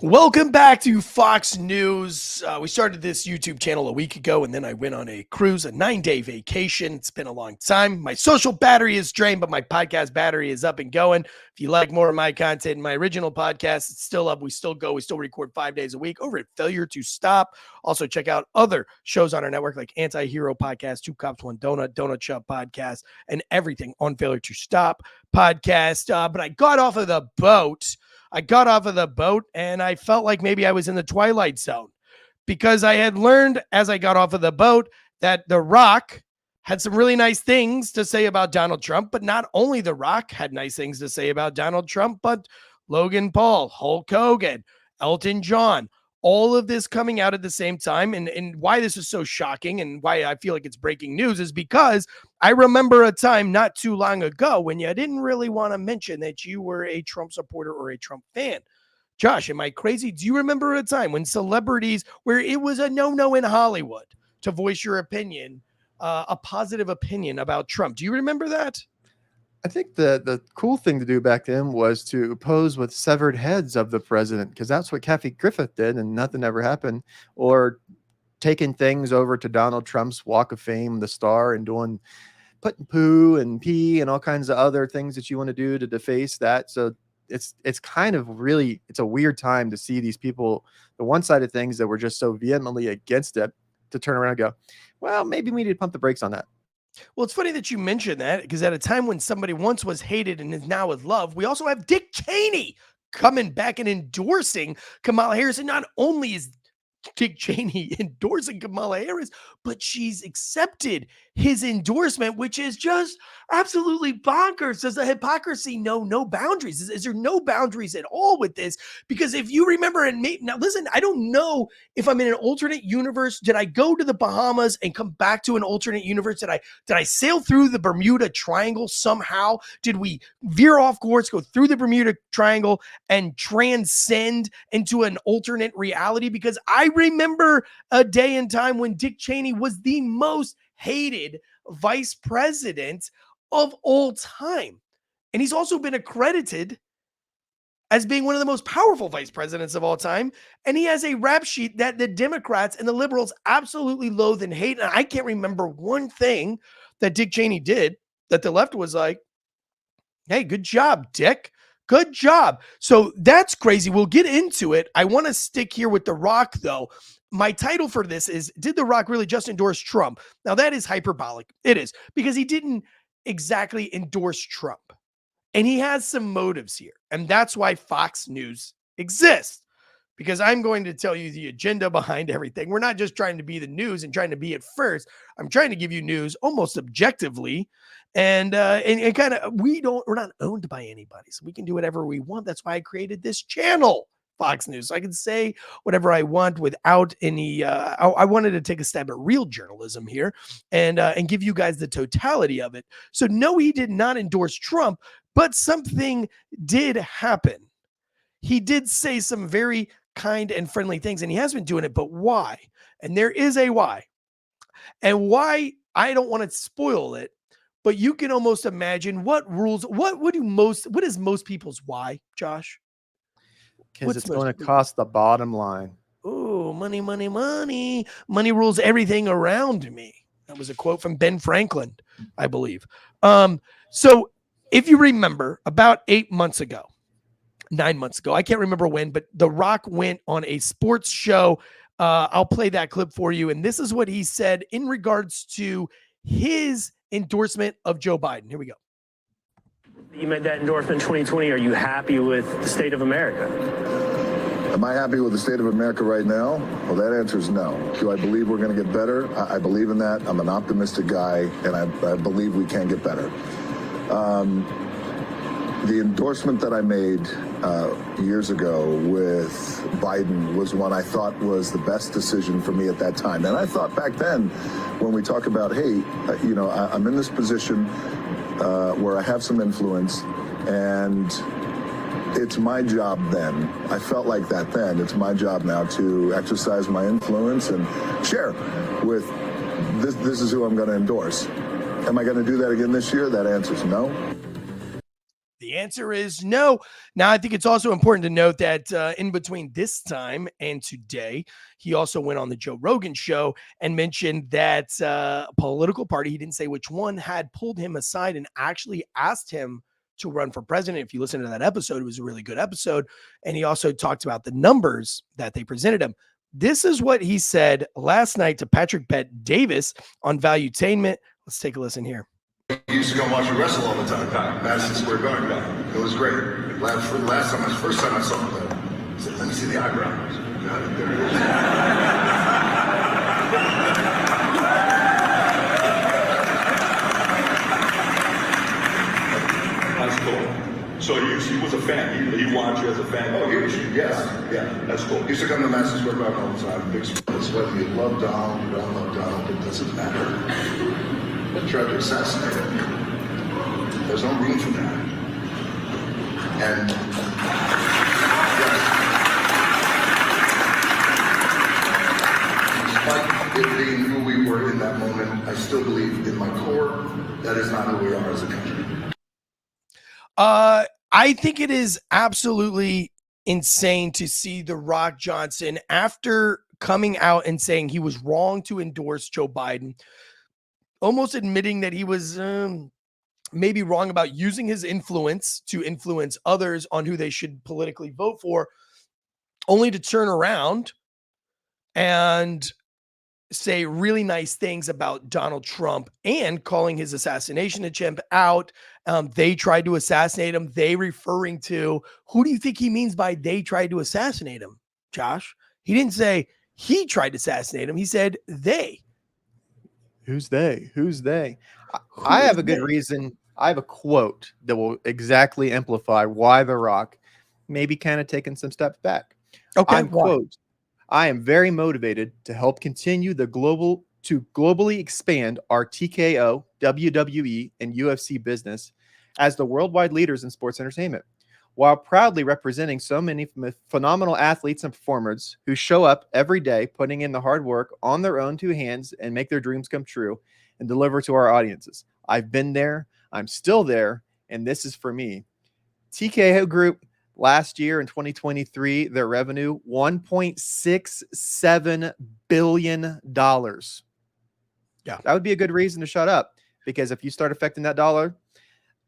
Welcome back to Fawkes News. We started this YouTube channel a week ago, and then I went on a cruise, a 9-day vacation. It's been a long time. My social battery is drained, but my podcast battery is up and going. If you like more of my content, my original podcast, it's still up. We still go. We still record 5 days a week over at Failure to Stop. Also, check out other shows on our network like Anti-Hero Podcast, Two Cops, One Donut, Donut Shop Podcast, and everything on Failure to Stop podcast. But I got off of the boat. And I felt like maybe I was in the Twilight Zone because I had learned as I got off of the boat that The Rock had some really nice things to say about Donald Trump, but not only The Rock had nice things to say about Donald Trump, but Logan Paul, Hulk Hogan, Elton John, all of this coming out at the same time. And why this is so shocking and why I feel like it's breaking news is because I remember a time not too long ago when you didn't really want to mention that you were a Trump supporter or a Trump fan. Josh, am I crazy? Do you remember a time when celebrities, where it was a no-no in Hollywood to voice your opinion, a positive opinion about Trump? Do you remember that? I think the cool thing to do back then was to pose with severed heads of the president, because that's what Kathy Griffith did and nothing ever happened. Or taking things over to Donald Trump's Walk of Fame, the star, and putting poo and pee and all kinds of other things that you want to do to deface that. So it's kind of really, it's a weird time to see these people, the one side of things that were just so vehemently against it, to turn around and go, well, maybe we need to pump the brakes on that. Well, it's funny that you mentioned that because at a time when somebody once was hated and is now with love, we also have Dick Cheney coming back and endorsing Kamala Harris. And not only is Dick Cheney endorsing Kamala Harris, but she's accepted his endorsement, which is just absolutely bonkers. Does the hypocrisy know no boundaries? Is there no boundaries at all with this? Because if you remember, now listen, I don't know if I'm in an alternate universe. Did I go to the Bahamas and come back to an alternate universe? Did I sail through the Bermuda Triangle somehow? Did we veer off course, go through the Bermuda Triangle and transcend into an alternate reality? Because I remember a day and time when Dick Cheney was the most hated vice president of all time. And he's also been accredited as being one of the most powerful vice presidents of all time. And he has a rap sheet that the Democrats and the liberals absolutely loathe and hate. And I can't remember one thing that Dick Cheney did that the left was like, hey, good job, Dick. Good job. So that's crazy. We'll get into it. I want to stick here with The Rock, though. My title for this is, did The Rock really just endorse Trump? Now, that is hyperbolic. It is, because he didn't exactly endorse Trump. And he has some motives here. And that's why Fox News exists. Because I'm going to tell you the agenda behind everything. We're not just trying to be the news and trying to be it first. I'm trying to give you news almost objectively. And kind of, we're not owned by anybody. So we can do whatever we want. That's why I created this channel, Fox News. So I can say whatever I want without any, I wanted to take a stab at real journalism here and give you guys the totality of it. So no, he did not endorse Trump, but something did happen. He did say some very kind and friendly things, and he has been doing it, but why? And there is a why. And why, I don't want to spoil it, but you can almost imagine what rules, what is most people's why, Josh? Because it's going to cost the bottom line. Oh, money, money, money. Money rules everything around me. That was a quote from Ben Franklin, I believe. So if you remember, about 8 months ago, 9 months ago, I can't remember when, but The Rock went on a sports show. I'll play that clip for you. And this is what he said in regards to his endorsement of Joe Biden. Here we go. You made that endorsement in 2020. Are you happy with the state of America? Am I happy with the state of America right now? Well, that answer is no. Do I believe we're going to get better? I believe in that. I'm an optimistic guy, and I believe we can get better. The endorsement that I made years ago with Biden was one I thought was the best decision for me at that time. And I thought back then, when we talk about, hey, I'm in this position where I have some influence, and it's my job then. I felt like that then. It's my job now to exercise my influence and share with this is who I'm going to endorse. Am I going to do that again this year? That answer is no. The answer is no. Now, I think it's also important to note that in between this time and today, he also went on the Joe Rogan show and mentioned that a political party, he didn't say which one, had pulled him aside and actually asked him to run for president. If you listen to that episode, it was a really good episode. And he also talked about the numbers that they presented him. This is what he said last night to Patrick Bet Davis on Valuetainment. Let's take a listen here. I used to go watch you wrestle all the time. Madison Square Garden. It was great. First time I saw him, I said, let me see the eyebrows. Got it, there it is. That's cool. So he was a fan. He watched you as a fan. Oh, yes. Yeah, that's cool. He used to come to Madison Square Garden all the time. Big sports. Whether you love Donald, you don't love Donald, it doesn't matter. But tried to assassinate him. There's no room for that. And yes, despite it being who we were in that moment, I still believe in my core that is not who we are as a country. I think it is absolutely insane to see The Rock Johnson, after coming out and saying he was wrong to endorse Joe Biden, almost admitting that he was maybe wrong about using his influence to influence others on who they should politically vote for, only to turn around and say really nice things about Donald Trump and calling his assassination attempt out. They tried to assassinate him. They referring to, who do you think he means by they tried to assassinate him, Josh? He didn't say he tried to assassinate him. He said they. Who's they? Who's they? I have a good reason. I have a quote that will exactly amplify why The Rock may be kind of taking some steps back. Okay. Quote, I am very motivated to help continue globally expand our TKO, WWE, and UFC business as the worldwide leaders in sports entertainment, while proudly representing so many phenomenal athletes and performers who show up every day, putting in the hard work on their own two hands and make their dreams come true and deliver to our audiences. I've been there, I'm still there, and this is for me. TKO Group, last year in 2023, their revenue, $1.67 billion. Yeah. That would be a good reason to shut up, because if you start affecting that dollar,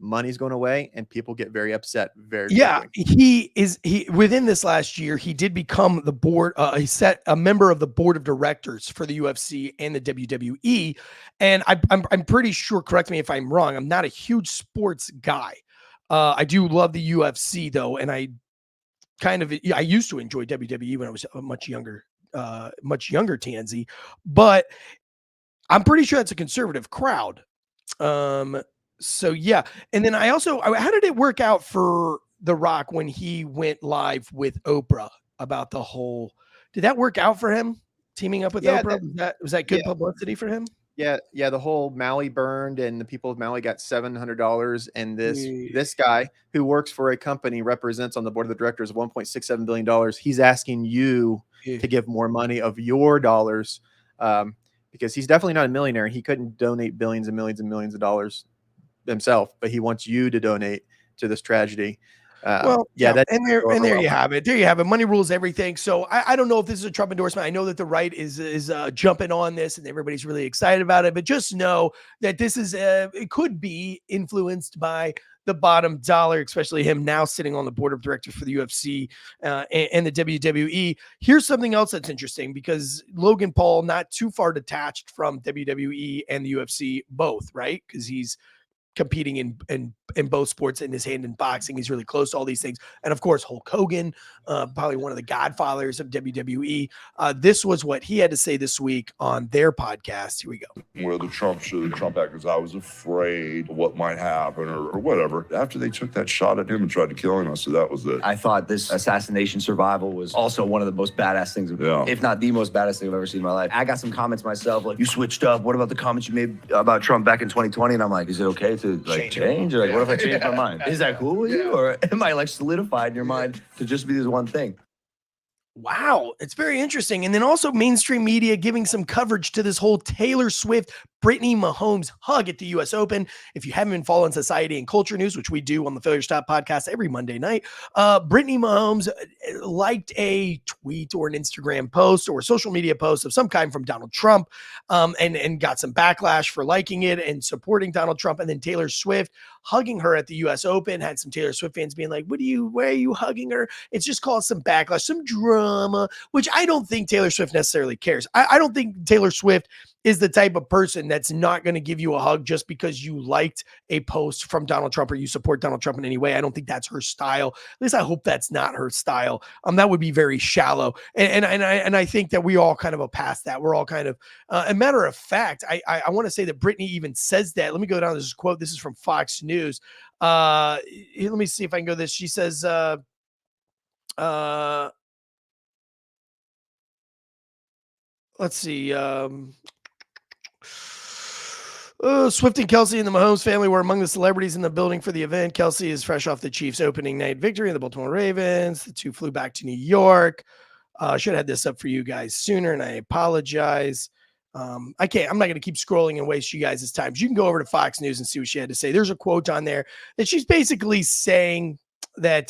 money's going away and people get very upset very quickly. He within this last year, he did become the board, a member of the board of directors for the UFC and the WWE. And I'm pretty sure, correct me if I'm wrong, I'm not a huge sports guy. I do love the UFC though, and I used to enjoy WWE when I was a much younger TNZ, but I'm pretty sure that's a conservative crowd. So yeah. And then how did it work out for The Rock when he went live with Oprah about the whole, did that work out for him teaming up with Oprah? Was that good publicity for him? Yeah. The whole Maui burned and the people of Maui got $700. And this guy who works for a company, represents on the board of the directors of $1.67 billion. He's asking you to give more money of your dollars, because he's definitely not a millionaire. He couldn't donate billions and millions of dollars himself, but he wants you to donate to this tragedy. There you have it. There you have it. Money rules everything. So I don't know if this is a Trump endorsement. I know that the right is jumping on this and everybody's really excited about it, but just know that this is it could be influenced by the bottom dollar, especially him now sitting on the board of directors for the UFC and the WWE. Here's something else that's interesting, because Logan Paul, not too far detached from WWE and the UFC both, right? Because he's competing in both sports, in his hand in boxing. He's really close to all these things. And of course, Hulk Hogan, probably one of the godfathers of WWE. This was what he had to say this week on their podcast. Here we go. Where the Trump Act, because I was afraid of what might happen or whatever. After they took that shot at him and tried to kill him, I said that was it. I thought this assassination survival was also one of the most badass things, if not the most badass thing I've ever seen in my life. I got some comments myself, like, you switched up. What about the comments you made about Trump back in 2020? And I'm like, is it okay to change? Or like, what if I change my mind? Is that cool with you? Or am I like solidified in your mind to just be this one thing? Wow, it's very interesting. And then also mainstream media giving some coverage to this whole Taylor Swift, Brittany Mahomes hug at the US Open. If you haven't been following society and culture news, which we do on the Failure Stop podcast every Monday night, Brittany Mahomes liked a tweet or an Instagram post or a social media post of some kind from Donald Trump, and got some backlash for liking it and supporting Donald Trump. And then Taylor Swift hugging her at the US Open had some Taylor Swift fans being like, why are you hugging her? It's just caused some backlash, some drama, which I don't think Taylor Swift necessarily cares. I don't think Taylor Swift is the type of person that's not going to give you a hug just because you liked a post from Donald Trump or you support Donald Trump in any way. I don't think that's her style. At least I hope that's not her style. That would be very shallow. And I think that we all kind of are past that. We're all kind of, a matter of fact, I want to say that Brittany even says that. Let me go down to this quote. This is from Fox News. Let me see if I can go this. She says, let's see. Swift and Kelsey and the Mahomes family were among the celebrities in the building for the event. Kelsey is fresh off the Chiefs' opening night victory in the Baltimore Ravens. The two flew back to New York. Should have had this up for you guys sooner, and I apologize. I'm not going to keep scrolling and waste you guys' time. You can go over to Fox News and see what she had to say. There's a quote on there that she's basically saying that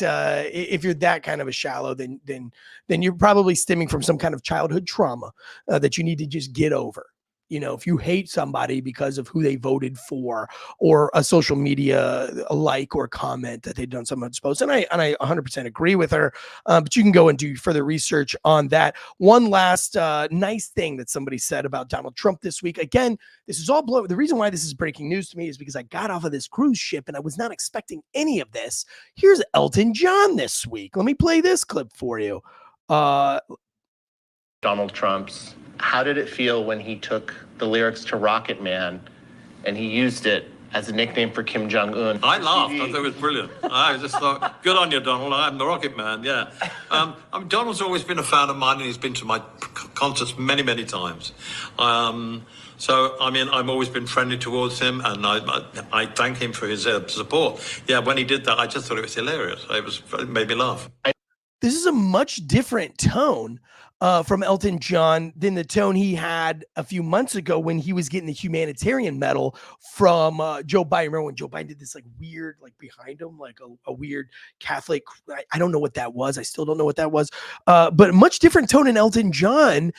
if you're that kind of a shallow, then you're probably stemming from some kind of childhood trauma that you need to just get over. You know, if you hate somebody because of who they voted for or a social media like or comment that they've done someone's post. And I 100% agree with her, but you can go and do further research on that. One last nice thing that somebody said about Donald Trump this week. Again, this is all the reason why this is breaking news to me is because I got off of this cruise ship and I was not expecting any of this. Here's Elton John this week. Let me play this clip for you. Donald Trump's. How did it feel when he took the lyrics to Rocket Man and he used it as a nickname for Kim Jong-un? I laughed. I thought it was brilliant. I just thought, good on you, Donald. I'm the Rocket Man, yeah. Donald's always been a fan of mine and he's been to my concerts many, many times. So, I've always been friendly towards him and I thank him for his support. Yeah, when he did that, I just thought it was hilarious. It made me laugh. This is a much different tone from Elton John than the tone he had a few months ago when he was getting the humanitarian medal from Joe Biden. Remember when Joe Biden did this like weird, like behind him, like a weird Catholic, I don't know what that was. I still don't know what that was. But a much different tone in Elton John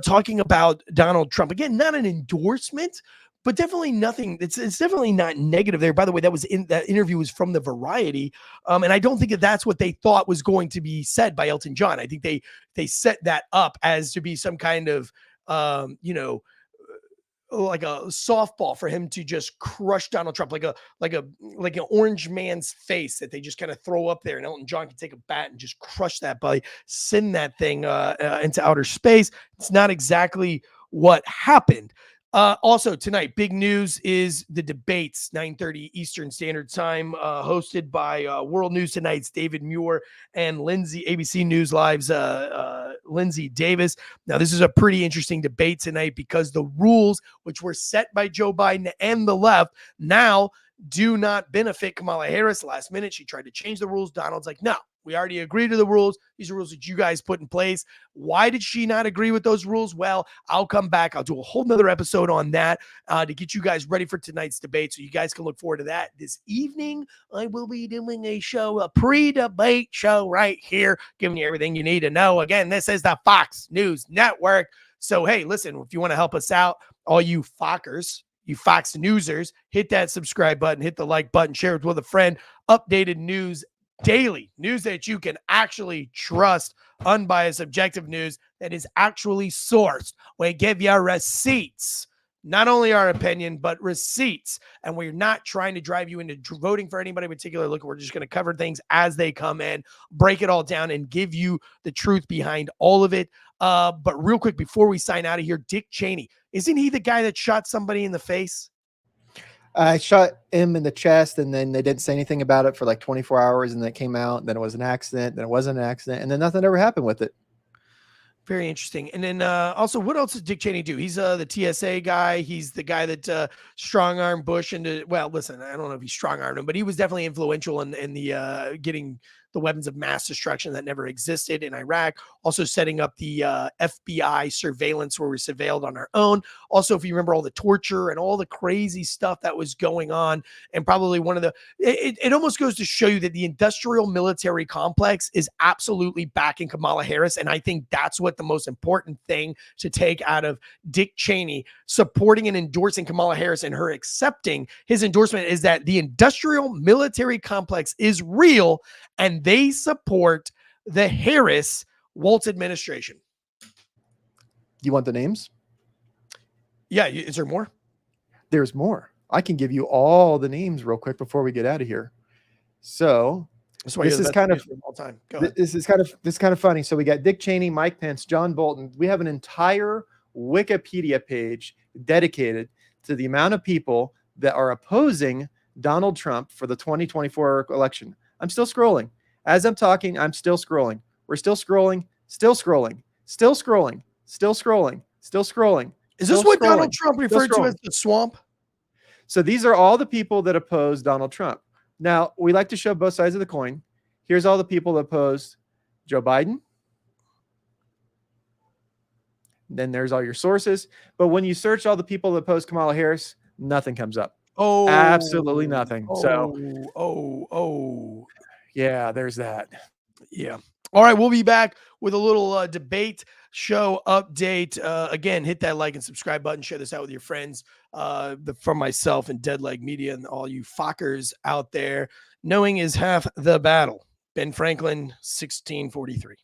talking about Donald Trump. Again, not an endorsement, but definitely nothing. It's definitely not negative there. By the way, that interview was from the Variety, and I don't think that's what they thought was going to be said by Elton John. I think they set that up as to be some kind of like a softball for him to just crush Donald Trump, like an orange man's face that they just kind of throw up there, and Elton John can take a bat and just crush that by send that thing into outer space. It's not exactly what happened. Also tonight, big news is the debates, 9:30 Eastern Standard Time, hosted by World News Tonight's David Muir and ABC News Live's Lindsay Davis. Now, this is a pretty interesting debate tonight because the rules, which were set by Joe Biden and the left, now do not benefit Kamala Harris. Last minute, she tried to change the rules. Donald's like, no, we already agreed to the rules. These are rules that you guys put in place. Why did she not agree with those rules? Well, I'll come back. I'll do a whole nother episode on that to get you guys ready for tonight's debate. So you guys can look forward to that. This evening, I will be doing a pre-debate show right here, giving you everything you need to know. Again, this is the Fox News Network. So, hey, listen, if you want to help us out, all you Fockers, you Fox Newsers, hit that subscribe button, hit the like button, share it with a friend. Updated news daily, news that you can actually trust, unbiased, objective news that is actually sourced. We give you receipts, not only our opinion, but receipts. And we're not trying to drive you into voting for anybody in particular. Look, we're just going to cover things as they come in, break it all down, and give you the truth behind all of it. But real quick, before we sign out of here, Dick Cheney, isn't he the guy that shot somebody in the face? I shot him in the chest, and then they didn't say anything about it for like 24 hours, and then it came out. Then it was an accident. Then it wasn't an accident, and then nothing ever happened with it. Very interesting. And then also, what else did Dick Cheney do? He's the TSA guy. He's the guy that strong-armed Bush into, well, listen, I don't know if he strong-armed him, but he was definitely influential in the getting the weapons of mass destruction that never existed in Iraq, also setting up the FBI surveillance where we surveilled on our own. Also, if you remember all the torture and all the crazy stuff that was going on, and probably one of the, it almost goes to show you that the industrial military complex is absolutely backing Kamala Harris. And I think that's what the most important thing to take out of Dick Cheney supporting and endorsing Kamala Harris and her accepting his endorsement is that the industrial military complex is real and they support the Harris-Walz administration. You want the names? Yeah. Is there more? There's more. I can give you all the names real quick before we get out of here. So That's why this is kind of all time. Go ahead. this is kind of funny. So we got Dick Cheney, Mike Pence, John Bolton. We have an entire Wikipedia page dedicated to the amount of people that are opposing Donald Trump for the 2024 election. I'm still scrolling. As I'm talking, I'm still scrolling. We're still scrolling, still scrolling, still scrolling, still scrolling, still scrolling. Is this what Donald Trump referred to as the swamp? So these are all the people that oppose Donald Trump. Now, we like to show both sides of the coin. Here's all the people that oppose Joe Biden. Then there's all your sources. But when you search all the people that oppose Kamala Harris, nothing comes up. Oh, absolutely nothing. So, yeah, there's that. Yeah. All right. We'll be back with a little debate show update. Again, hit that like and subscribe button. Share this out with your friends. From myself and Dead Leg Media and all you Fawkers out there. Knowing is half the battle. Ben Franklin, 1643.